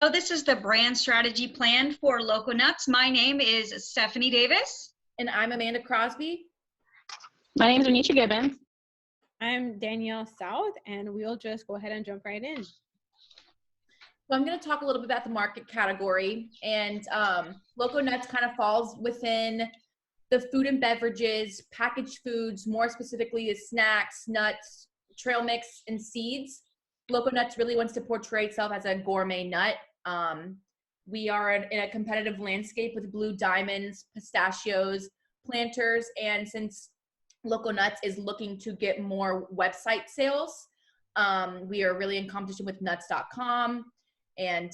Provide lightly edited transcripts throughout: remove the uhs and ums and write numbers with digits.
So this is the brand strategy plan for Loko Nutz. My name is Stephanie Davis. And I'm Amanda Crosby. My name is Renisha Gibbons. I'm Danielle South, and we'll just go ahead and jump right in. So I'm going to talk a little bit about the market category, and Loko Nutz kind of falls within the food and beverages, packaged foods, more specifically the snacks, nuts, trail mix, and seeds. Loko Nutz really wants to portray itself as a gourmet nut. We are in a competitive landscape with blue diamonds, pistachios, planters, and since Loko Nutz is looking to get more website sales, we are really in competition with nuts.com, and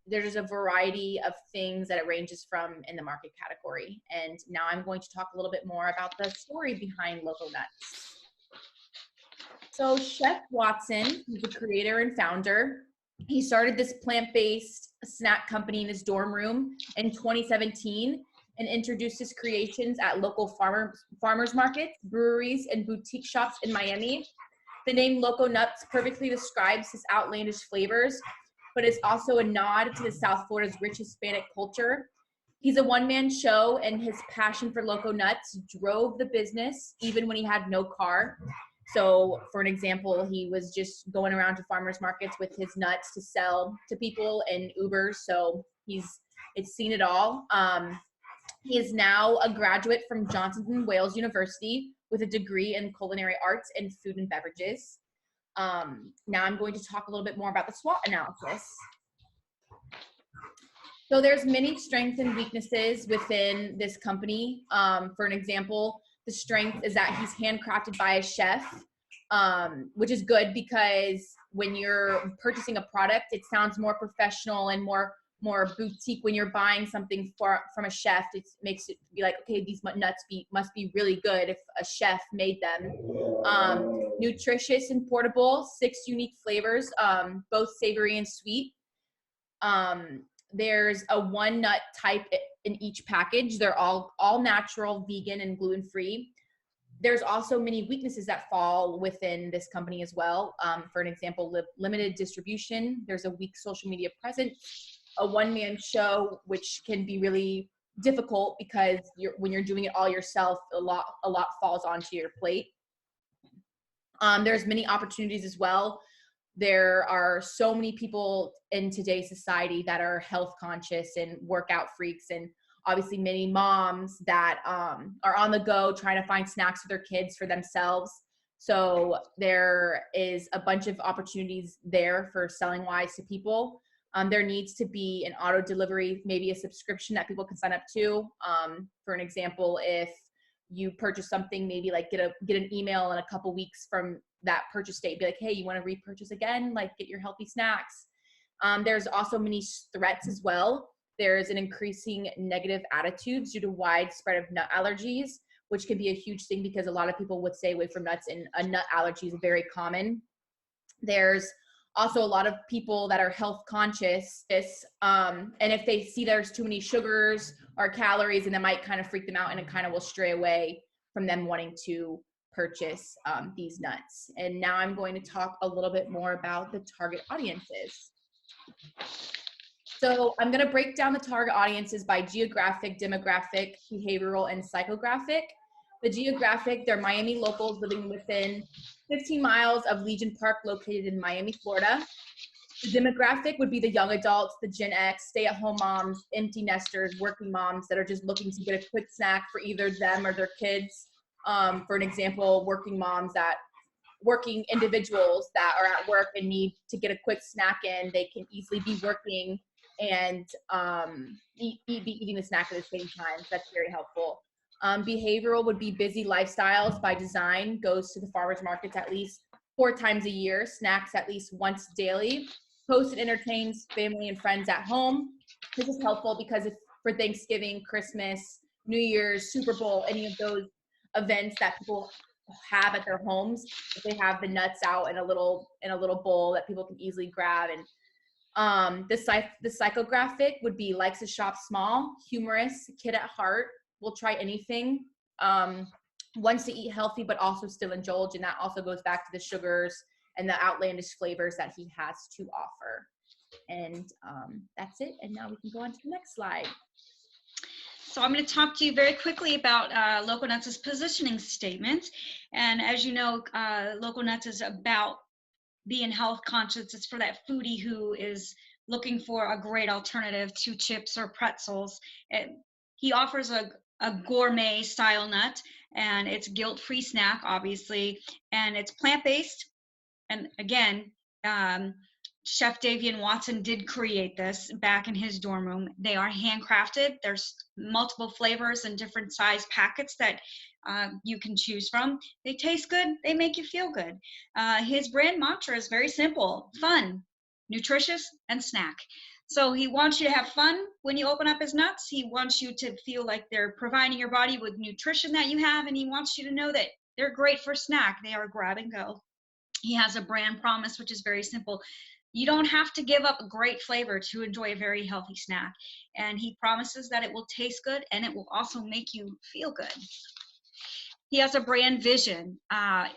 there's a variety of things that it ranges from in the market category. And now I'm going to talk a little bit more about the story behind Loko Nutz. So Chef Watson, he's the creator and founder. He started this plant-based snack company in his dorm room in 2017 and introduced his creations at local farmers markets, breweries, and boutique shops in Miami. The name Loko Nutz perfectly describes his outlandish flavors, but it's also a nod to the South Florida's rich Hispanic culture. He's a one-man show, and his passion for Loko Nutz drove the business even when he had no car. So for an example, he was just going around to farmers markets with his nuts to sell to people and Ubers. So it's seen it all. He is now a graduate from Johnson & Wales University with a degree in culinary arts and food and beverages. Now I'm going to talk a little bit more about the SWOT analysis. So there's many strengths and weaknesses within this company. For an example, the strength is that he's handcrafted by a chef, which is good because when you're purchasing a product, it sounds more professional and more boutique. When you're buying something from a chef, it makes it be like, okay, these nuts must be really good if a chef made them. Nutritious and portable, 6 unique flavors, both savory and sweet. There's a 1 nut type in each package. They're all natural, vegan, and gluten-free. There's also many weaknesses that fall within this company as well. For an example, limited distribution. There's a weak social media presence, a one-man show, which can be really difficult because when you're doing it all yourself, a lot falls onto your plate. There's many opportunities as well. There are so many people in today's society that are health conscious and workout freaks, and obviously many moms that are on the go trying to find snacks for their kids, for themselves. So there is a bunch of opportunities there for selling wise to people. There needs to be an auto delivery, maybe a subscription that people can sign up to. For an example, if you purchase something, maybe like get an email in a couple weeks from that purchase date, be like, hey, you want to repurchase again? Like, get your healthy snacks. There's also many threats as well. There's an increasing negative attitudes due to widespread of nut allergies, which can be a huge thing because a lot of people would stay away from nuts, and a nut allergy is very common. There's also a lot of people that are health conscious, and if they see there's too many sugars or calories, and that might kind of freak them out, and it kind of will stray away from them wanting to purchase these nuts. And now I'm going to talk a little bit more about the target audiences. So I'm going to break down the target audiences by geographic, demographic, behavioral, and psychographic. The geographic, they're Miami locals living within 15 miles of Legion Park located in Miami, Florida. The demographic would be the young adults, the Gen X, stay-at-home moms, empty nesters, working moms that are just looking to get a quick snack for either them or their kids. For an example, working individuals that are at work and need to get a quick snack in, they can easily be working and be eating the snack at the same time. So that's very helpful. Behavioral would be busy lifestyles by design, goes to the farmers markets at least 4 times a year, snacks at least once daily, hosts and entertains family and friends at home. This is helpful because if for Thanksgiving, Christmas, New Year's, Super Bowl, any of those events that people have at their homes, if they have the nuts out in a little bowl that people can easily grab. And the psychographic would be likes to shop small, humorous, kid at heart, will try anything, wants to eat healthy but also still indulge, and that also goes back to the sugars and the outlandish flavors that he has to offer. And that's it. And now we can go on to the next slide. So I'm going to talk to you very quickly about Loko Nutz's positioning statement. And as you know, Loko Nutz is about being health conscious. It's for that foodie who is looking for a great alternative to chips or pretzels. He offers a gourmet style nut, and it's guilt-free snack, obviously, and it's plant-based. And again, Chef Davian Watson did create this back in his dorm room. They are handcrafted. There's multiple flavors and different size packets that you can choose from. They taste good. They make you feel good. His brand mantra is very simple: fun, nutritious, and snack. So he wants you to have fun when you open up his nuts. He wants you to feel like they're providing your body with nutrition that you have, and he wants you to know that they're great for snack. They are grab and go. He has a brand promise, which is very simple. You don't have to give up a great flavor to enjoy a very healthy snack. And he promises that it will taste good and it will also make you feel good. He has a brand vision.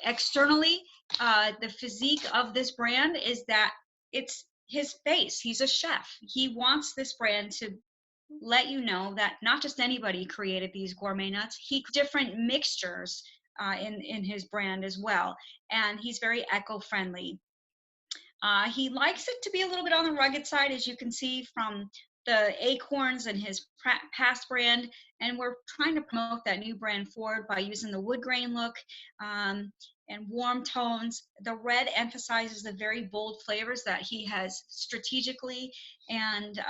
Externally, the physique of this brand is that it's his face. He's a chef. He wants this brand to let you know that not just anybody created these gourmet nuts. He different mixtures in his brand as well. And he's very eco-friendly. He likes it to be a little bit on the rugged side, as you can see from the acorns and his past brand. And we're trying to promote that new brand forward by using the wood grain look and warm tones. The red emphasizes the very bold flavors that he has strategically, and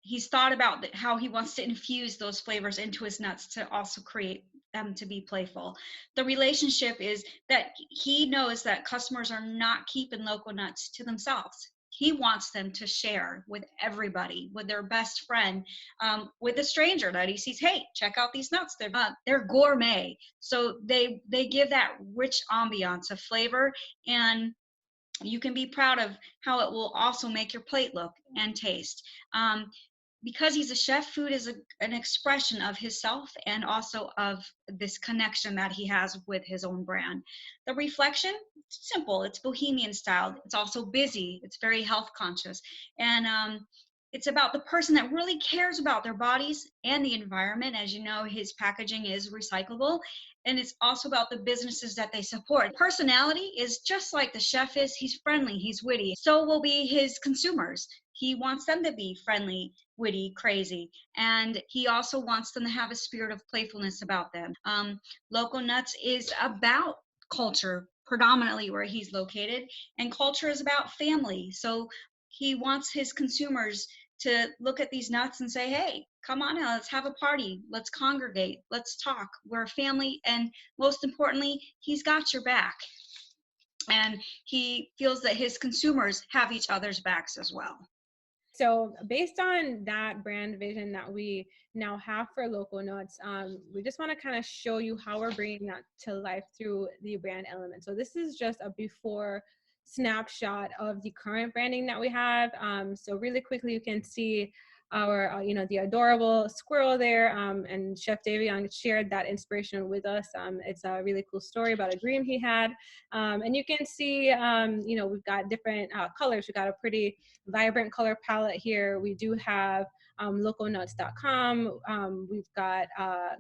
he's thought about how he wants to infuse those flavors into his nuts to also create them to be playful. The relationship is that he knows that customers are not keeping Loko Nutz to themselves. He wants them to share with everybody, with their best friend, with a stranger that he sees. Hey, check out these nuts. They're gourmet, so they give that rich ambiance of flavor, and you can be proud of how it will also make your plate look and taste. Because he's a chef, food is an expression of himself and also of this connection that he has with his own brand. The reflection, it's simple, it's bohemian style. It's also busy, it's very health conscious. And it's about the person that really cares about their bodies and the environment. As you know, his packaging is recyclable. And it's also about the businesses that they support. Personality is just like the chef is. He's friendly, he's witty. So will be his consumers. He wants them to be friendly, witty, crazy. And he also wants them to have a spirit of playfulness about them. Loko Nutz is about culture, predominantly where he's located. And culture is about family. So he wants his consumers to look at these nuts and say, hey, come on now, let's have a party. Let's congregate. Let's talk. We're a family. And most importantly, he's got your back. And he feels that his consumers have each other's backs as well. So based on that brand vision that we now have for Loko Nutz, we just want to kind of show you how we're bringing that to life through the brand element. So this is just a before snapshot of the current branding that we have. So really quickly, you can see our, the adorable squirrel there, and Chef Davion shared that inspiration with us. It's a really cool story about a dream he had. And you can see, we've got different colors. We've got a pretty vibrant color palette here. We do have lokonutz.com. We've got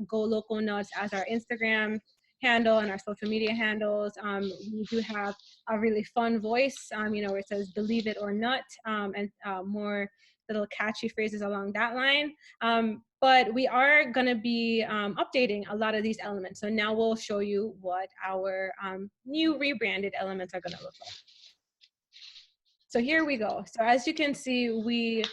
Go Loko Nutz as our Instagram handle and our social media handles. We do have a really fun voice, where it says believe it or not, and more little catchy phrases along that line. But we are going to be updating a lot of these elements. So now we'll show you what our new rebranded elements are going to look like. So here we go. So as you can see, we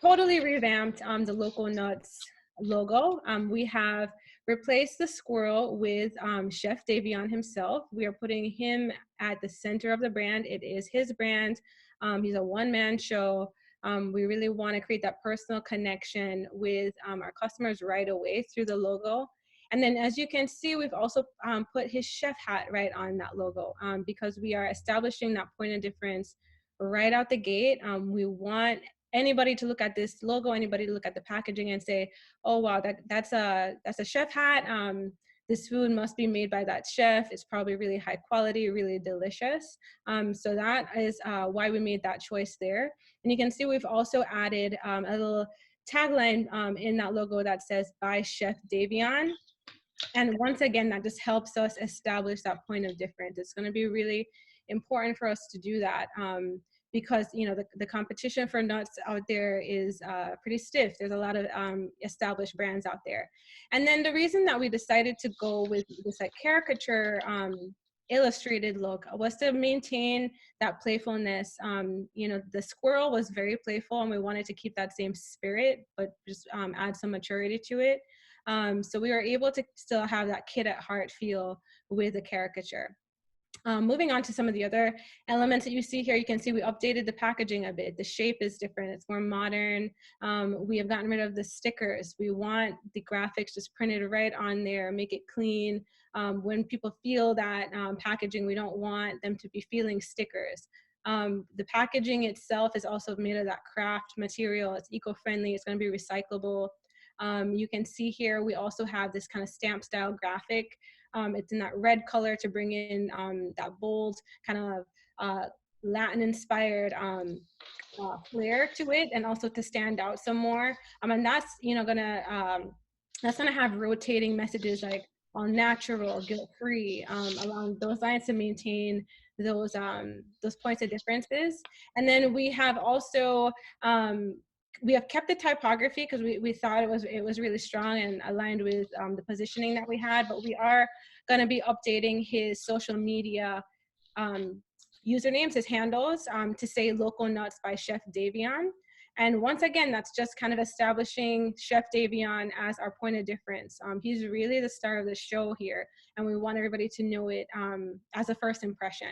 totally revamped the Loko Nutz logo. We have replaced the squirrel with Chef Davion himself. We are putting him at the center of the brand. It is his brand. He's a one-man show. We really want to create that personal connection with our customers right away through the logo. And then as you can see, we've also put his chef hat right on that logo because we are establishing that point of difference right out the gate. We want anybody to look at this logo, anybody to look at the packaging and say, oh, wow, that's a chef hat. this food must be made by that chef. It's probably really high quality, really delicious. So that is why we made that choice there. And you can see we've also added a little tagline in that logo that says by Chef Davion. And once again, that just helps us establish that point of difference. It's going to be really important for us to do that because, you know, the competition for nuts out there is pretty stiff. There's a lot of established brands out there. And then the reason that we decided to go with this like caricature illustrated look was to maintain that playfulness. You know, the squirrel was very playful and we wanted to keep that same spirit, but just add some maturity to it. So we were able to still have that kid at heart feel with the caricature. Moving on to some of the other elements that you see here, you can see we updated the packaging a bit. The shape is different, it's more modern. We have gotten rid of the stickers. We want the graphics just printed right on there, make it clean. When people feel that packaging, we don't want them to be feeling stickers. The packaging itself is also made of that craft material. It's eco-friendly, it's gonna be recyclable. You can see here, we also have this kind of stamp style graphic. It's in that red color to bring in that bold kind of Latin inspired flair to it, and also to stand out some more. And that's, you know, that's gonna have rotating messages like all natural, guilt-free, along those lines to maintain those points of differences. And then we have also we have kept the typography because we thought it was really strong and aligned with the positioning that we had, but we are going to be updating his social media usernames, his handles, to say Loko Nutz by Chef Davion. And once again, that's just kind of establishing Chef Davion as our point of difference. He's really the star of the show here, and we want everybody to know it as a first impression.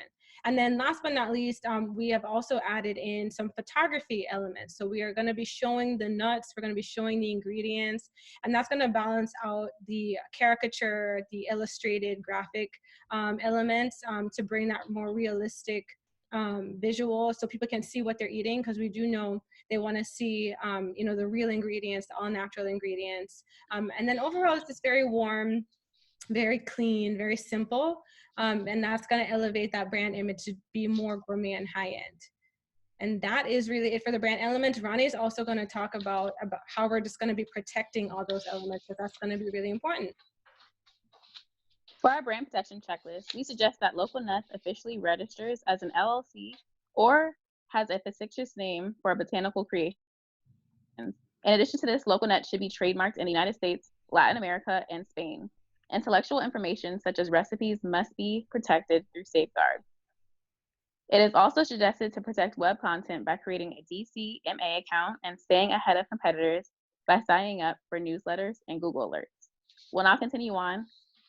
And then last but not least, we have also added in some photography elements. So we are going to be showing the nuts, we're going to be showing the ingredients, and that's going to balance out the caricature, the illustrated graphic elements to bring that more realistic visual so people can see what they're eating, because we do know they want to see you know, the real ingredients, the all natural ingredients. And then overall, it's just very warm, very clean, very simple. And that's going to elevate that brand image to be more gourmet and high end. And that is really it for the brand elements. Ronnie is also going to talk about how we're just going to be protecting all those elements, because that's going to be really important. For our brand protection checklist, we suggest that Loko Nutz officially registers as an LLC or has a fictitious name for a botanical creation. In addition to this, Loko Nutz should be trademarked in the United States, Latin America, and Spain. Intellectual information such as recipes must be protected through safeguards. It is also suggested to protect web content by creating a DCMA account and staying ahead of competitors by signing up for newsletters and Google Alerts. We'll now continue on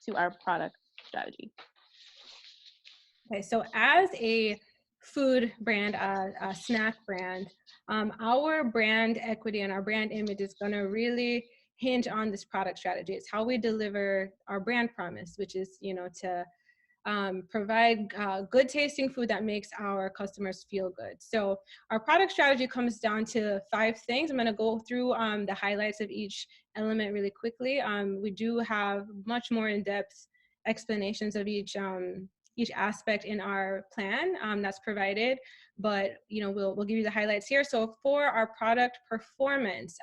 to our product strategy. Okay, so as a food brand, a snack brand, our brand equity and our brand image is going to really hinge on this product strategy. It's how we deliver our brand promise, which is, you know, to provide good tasting food that makes our customers feel good. So our product strategy comes down to 5 things. I'm going to go through the highlights of each element really quickly. We do have much more in-depth explanations of each aspect in our plan that's provided, but you know, we'll give you the highlights here. So for our product performance,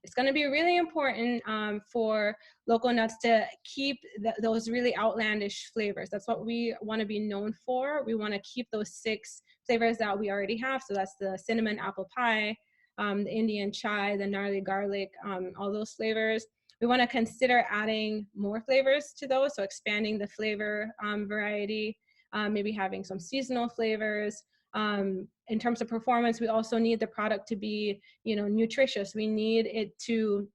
it's going to be really important for Loko Nutz to keep those really outlandish flavors. That's what we want to be known for. We want to keep those 6 flavors that we already have. So that's the cinnamon apple pie, the Indian chai, the gnarly garlic, all those flavors. We want to consider adding more flavors to those, so expanding the flavor variety, maybe having some seasonal flavors. In terms of performance, we also need the product to be, you know, nutritious. We need it to,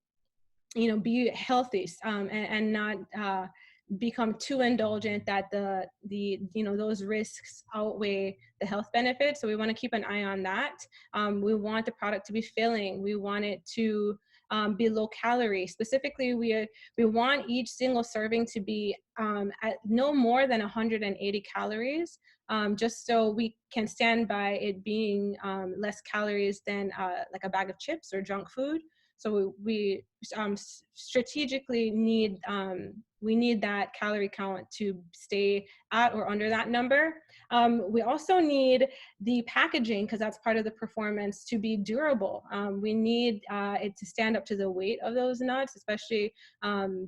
you know, be healthy and not become too indulgent that the you know, those risks outweigh the health benefits. So we want to keep an eye on that. We want the product to be filling. We want it to be low calorie. Specifically, we want each single serving to be at no more than 180 calories, just so we can stand by it being less calories than like a bag of chips or junk food. So we strategically need we need that calorie count to stay at or under that number. We also need the packaging, because that's part of the performance, to be durable. We need it to stand up to the weight of those nuts, especially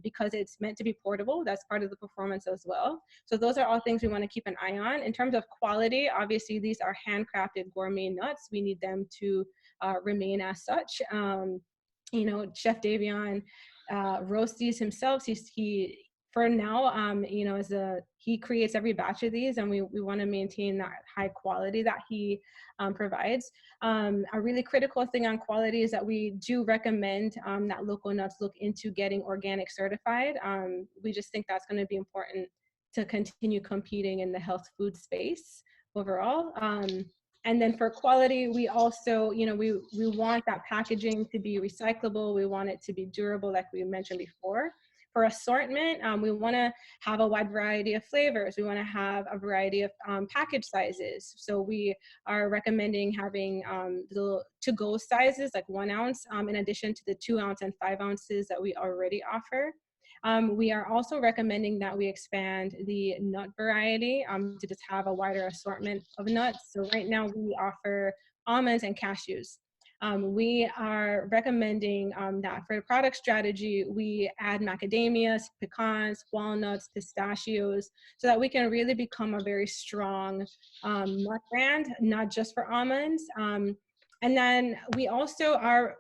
because it's meant to be portable. That's part of the performance as well. So those are all things we want to keep an eye on. In terms of quality, obviously these are handcrafted gourmet nuts. We need them to remain as such. You know, Chef Davion roasts these himself. He for now, you know, he creates every batch of these, and we want to maintain that high quality that he provides. A really critical thing on quality is that we do recommend that Loko Nutz look into getting organic certified. We just think that's going to be important to continue competing in the health food space overall. And then for quality, we also, you know, we want that packaging to be recyclable. We want it to be durable, like we mentioned before. For assortment, we want to have a wide variety of flavors. We want to have a variety of package sizes. So we are recommending having the to-go sizes, like 1 ounce, in addition to the 2 ounce and 5 ounces that we already offer. We are also recommending that we expand the nut variety to just have a wider assortment of nuts. So right now we offer almonds and cashews. We are recommending that for the product strategy, we add macadamias, pecans, walnuts, pistachios, so that we can really become a very strong nut brand, not just for almonds. And then we also are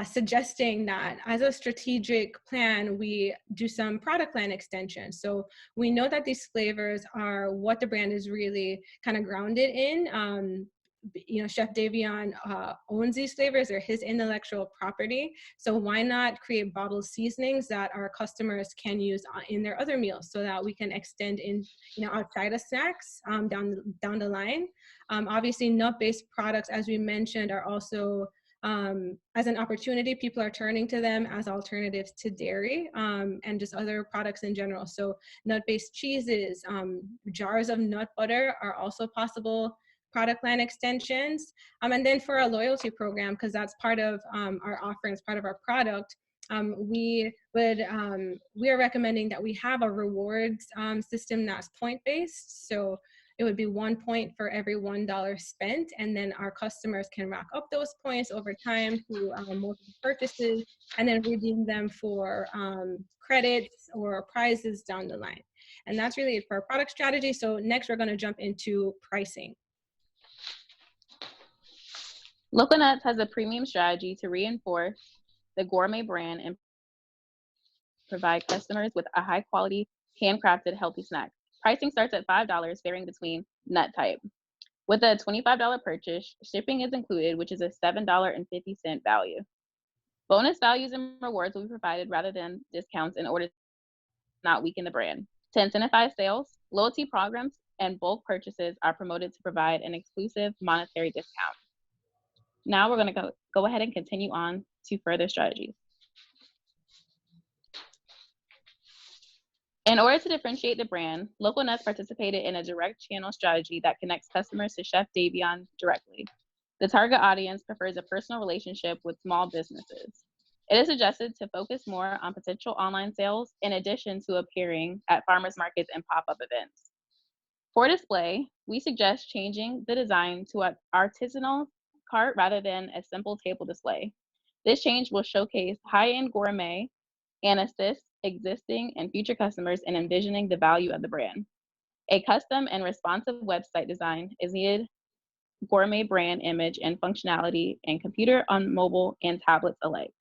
suggesting that as a strategic plan, we do some product line extension. So we know that these flavors are what the brand is really kind of grounded in. You know, Chef Davion owns these flavors. They're his intellectual property. So why not create bottled seasonings that our customers can use in their other meals, so that we can extend in, you know, outside of snacks down the line. Obviously, nut-based products, as we mentioned, are also as an opportunity. People are turning to them as alternatives to dairy and just other products in general. So nut-based cheeses, jars of nut butter are also possible product line extensions. And then for our loyalty program, because that's part of our offerings, part of our product, we are recommending that we have a rewards system that's point-based. So it would be 1 point for every $1 spent, and then our customers can rack up those points over time through multiple purchases, and then redeem them for credits or prizes down the line. And that's really it for our product strategy. So next, we're going to jump into pricing. Loko Nutz has a premium strategy to reinforce the gourmet brand and provide customers with a high quality, handcrafted, healthy snack. Pricing starts at $5, varying between nut type. With a $25 purchase, shipping is included, which is a $7.50 value. Bonus values and rewards will be provided rather than discounts in order to not weaken the brand. To incentivize sales, loyalty programs and bulk purchases are promoted to provide an exclusive monetary discount. Now we're going to go ahead and continue on to further strategies. In order to differentiate the brand, Loko Nutz participated in a direct channel strategy that connects customers to Chef Davion directly. The target audience prefers a personal relationship with small businesses. It is suggested to focus more on potential online sales in addition to appearing at farmers markets and pop-up events. For display, we suggest changing the design to an artisanal cart rather than a simple table display. This change will showcase high-end gourmet and assist existing and future customers in envisioning the value of the brand. A custom and responsive website design is needed. Gourmet brand image and functionality in computer, on mobile, and tablets alike.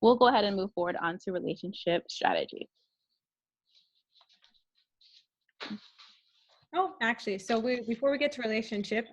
We'll go ahead and move forward onto relationship strategy. Oh, actually, so before we get to relationship,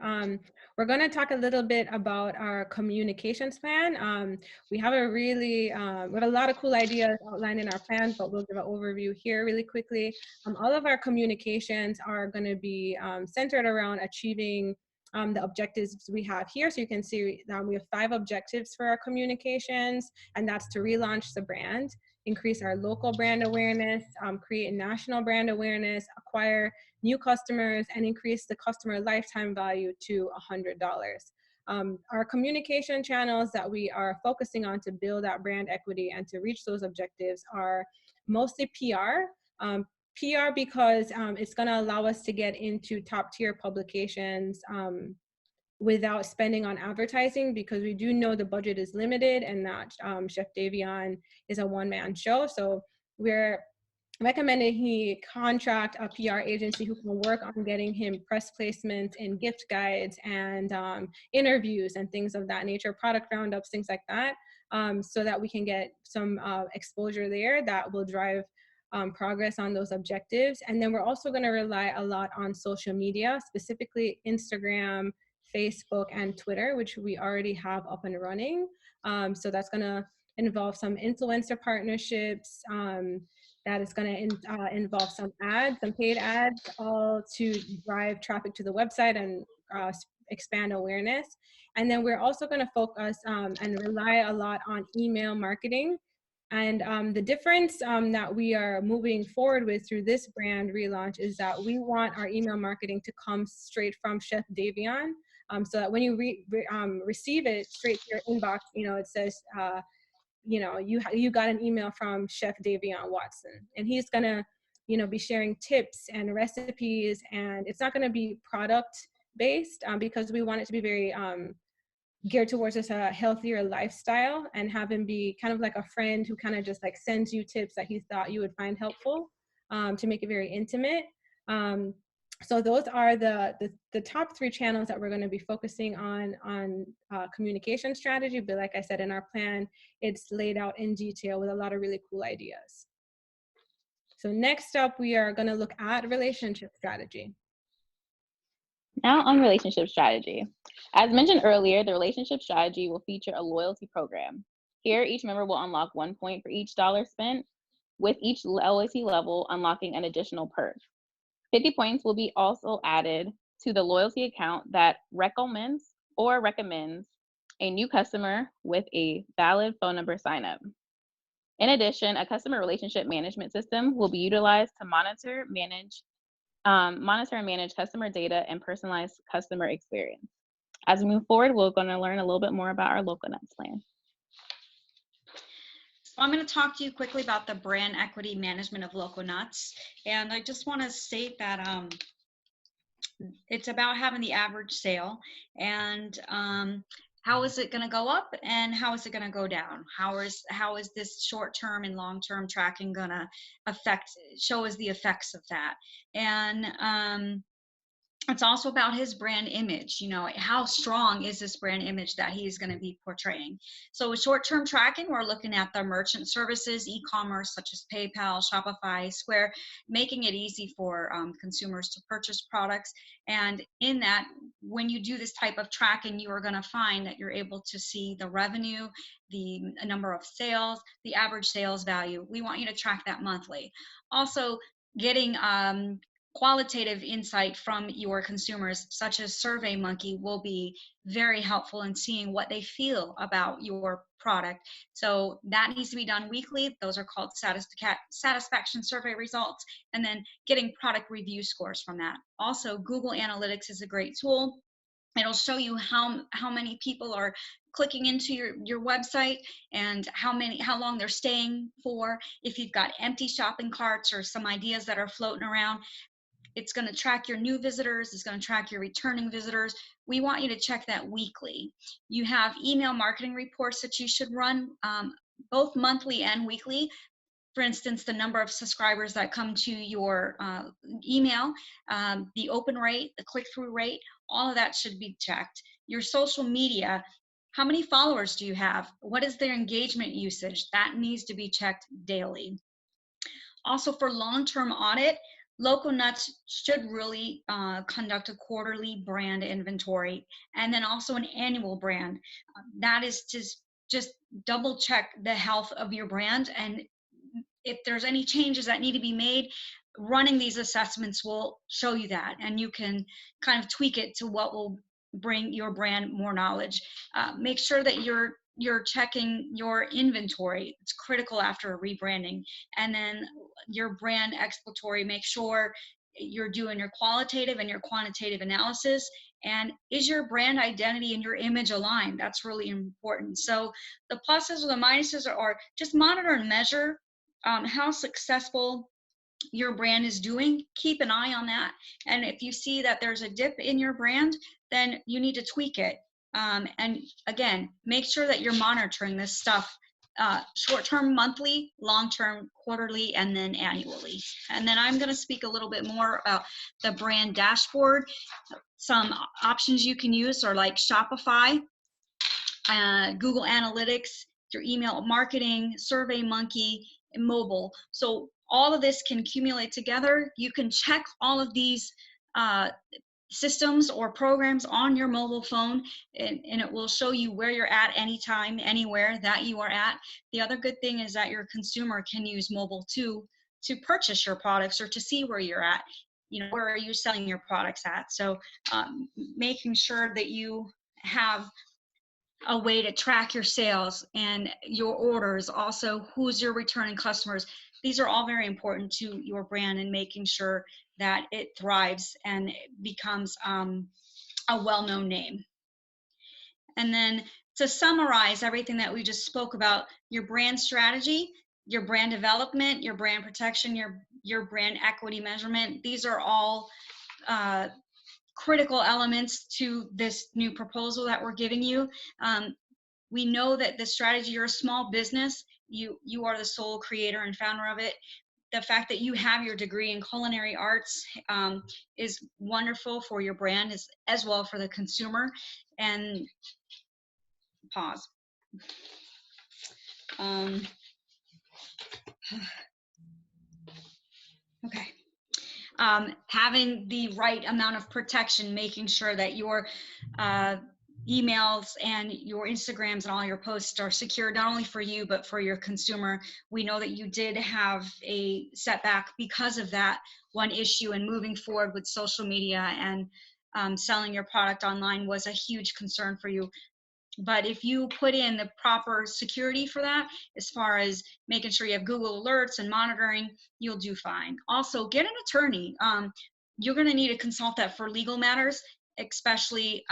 we're going to talk a little bit about our communications plan. We have we have a lot of cool ideas outlined in our plan, but we'll give an overview here really quickly. All of our communications are going to be centered around achieving the objectives we have here. So you can see we have 5 objectives for our communications, and that's to relaunch the brand, increase our local brand awareness, create national brand awareness, acquire new customers, and increase the customer lifetime value to $100. Our communication channels that we are focusing on to build that brand equity and to reach those objectives are mostly PR. PR because it's going to allow us to get into top tier publications without spending on advertising, because we do know the budget is limited and that Chef Davion is a one-man show. So we're recommending he contract a PR agency who can work on getting him press placements in gift guides and interviews and things of that nature, product roundups, things like that, so that we can get some exposure there that will drive progress on those objectives. And then we're also going to rely a lot on social media, specifically Instagram, Facebook, and Twitter, which we already have up and running. So that's going to involve some influencer partnerships. That is going to involve some ads, some paid ads, all to drive traffic to the website and expand awareness. And then we're also going to focus and rely a lot on email marketing. And the difference that we are moving forward with through this brand relaunch is that we want our email marketing to come straight from Chef Davion, so that when you receive it straight to your inbox, it says, you got an email from Chef Davion Watson, and he's gonna, be sharing tips and recipes, and it's not gonna be product based because we want it to be very geared towards just a healthier lifestyle, and have him be kind of like a friend who kind of just like sends you tips that he thought you would find helpful, to make it very intimate. So those are the top 3 channels that we're going to be focusing on communication strategy. But like I said, in our plan, it's laid out in detail with a lot of really cool ideas. So next up, we are going to look at relationship strategy. Now on relationship strategy. As mentioned earlier, the relationship strategy will feature a loyalty program. Here, each member will unlock 1 point for each dollar spent, with each loyalty level unlocking an additional perk. 50 points will be also added to the loyalty account that recommends a new customer with a valid phone number sign-up. In addition, a customer relationship management system will be utilized to monitor and manage customer data and personalize customer experience. As we move forward, we're going to learn a little bit more about our Loko Nutz plan. So I'm going to talk to you quickly about the brand equity management of Loko Nutz. And I just want to state that it's about having the average sale, and how is it going to go up and how is it going to go down? How is this short-term and long-term tracking going to show us the effects of that? And it's also about his brand image. How strong is this brand image that he's going to be portraying? So with short-term tracking, we're looking at the merchant services, e-commerce such as PayPal, Shopify, Square, making it easy for consumers to purchase products. And in that, when you do this type of tracking, you are going to find that you're able to see the revenue, the number of sales, the average sales value. We want you to track that monthly. Also, getting qualitative insight from your consumers, such as SurveyMonkey, will be very helpful in seeing what they feel about your product. So that needs to be done weekly. Those are called satisfaction survey results, and then getting product review scores from that. Also, Google Analytics is a great tool. It'll show you how many people are clicking into your website and how long they're staying for. If you've got empty shopping carts or some ideas that are floating around, it's going to track your new visitors. It's going to track your returning visitors. We want you to check that weekly. You have email marketing reports that you should run, both monthly and weekly. For instance, the number of subscribers that come to your email, the open rate, the click-through rate, all of that should be checked. Your social media, how many followers do you have? What is their engagement usage? That needs to be checked daily. Also, for long-term audit, Loko Nutz should really conduct a quarterly brand inventory, and then also an annual brand. That is just double check the health of your brand, and if there's any changes that need to be made, running these assessments will show you that, and you can kind of tweak it to what will bring your brand more knowledge. Make sure that you're checking your inventory. It's critical after rebranding. And then your brand exploratory, make sure you're doing your qualitative and your quantitative analysis, And is your brand identity and your image aligned? That's really important. So the pluses or the minuses are just monitor and measure how successful your brand is doing. Keep an eye on that. And if you see that there's a dip in your brand, then you need to tweak it. And again, make sure that you're monitoring this stuff short-term, monthly, long-term, quarterly, and then annually. And then I'm going to speak a little bit more about the brand dashboard. Some options you can use are like Shopify, Google Analytics, your email marketing, SurveyMonkey, and mobile. So all of this can accumulate together. You can check all of these systems or programs on your mobile phone, and it will show you where you're at anytime, anywhere that you are at. The other good thing is that your consumer can use mobile too to purchase your products or to see where you're at. You know, where are you selling your products at? So making sure that you have a way to track your sales and your orders, also who's your returning customers. These are all very important to your brand and making sure that it thrives and becomes a well-known name. And then to summarize everything that we just spoke about, your brand strategy, your brand development, your brand protection, your brand equity measurement, these are all critical elements to this new proposal that we're giving you. We know that the strategy, you're a small business, you are the sole creator and founder of it. The fact that you have your degree in culinary arts is wonderful for your brand as well for the consumer. And pause. Okay. Having the right amount of protection, making sure that your emails and your Instagrams and all your posts are secure, not only for you, but for your consumer. We know that you did have a setback because of that one issue, and moving forward with social media and selling your product online was a huge concern for you. But if you put in the proper security for that, as far as making sure you have Google alerts and monitoring, you'll do fine. Also, get an attorney. You're going to need to consult that for legal matters, especially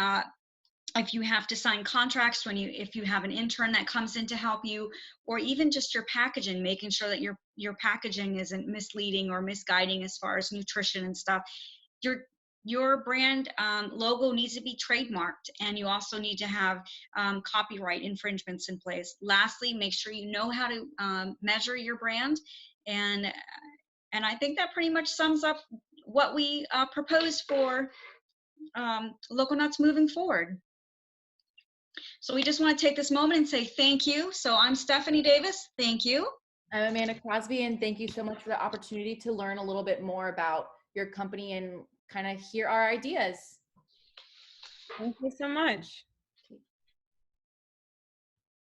if you have to sign contracts, if you have an intern that comes in to help you, or even just your packaging, making sure that your packaging isn't misleading or misguiding as far as nutrition and stuff. Your brand logo needs to be trademarked, and you also need to have copyright infringements in place. Lastly, make sure you know how to measure your brand, and I think that pretty much sums up what we propose for Loko Nutz moving forward. So we just want to take this moment and say thank you. So I'm Stephanie Davis. Thank you. I'm Amanda Crosby, and thank you so much for the opportunity to learn a little bit more about your company and kind of hear our ideas. Thank you so much.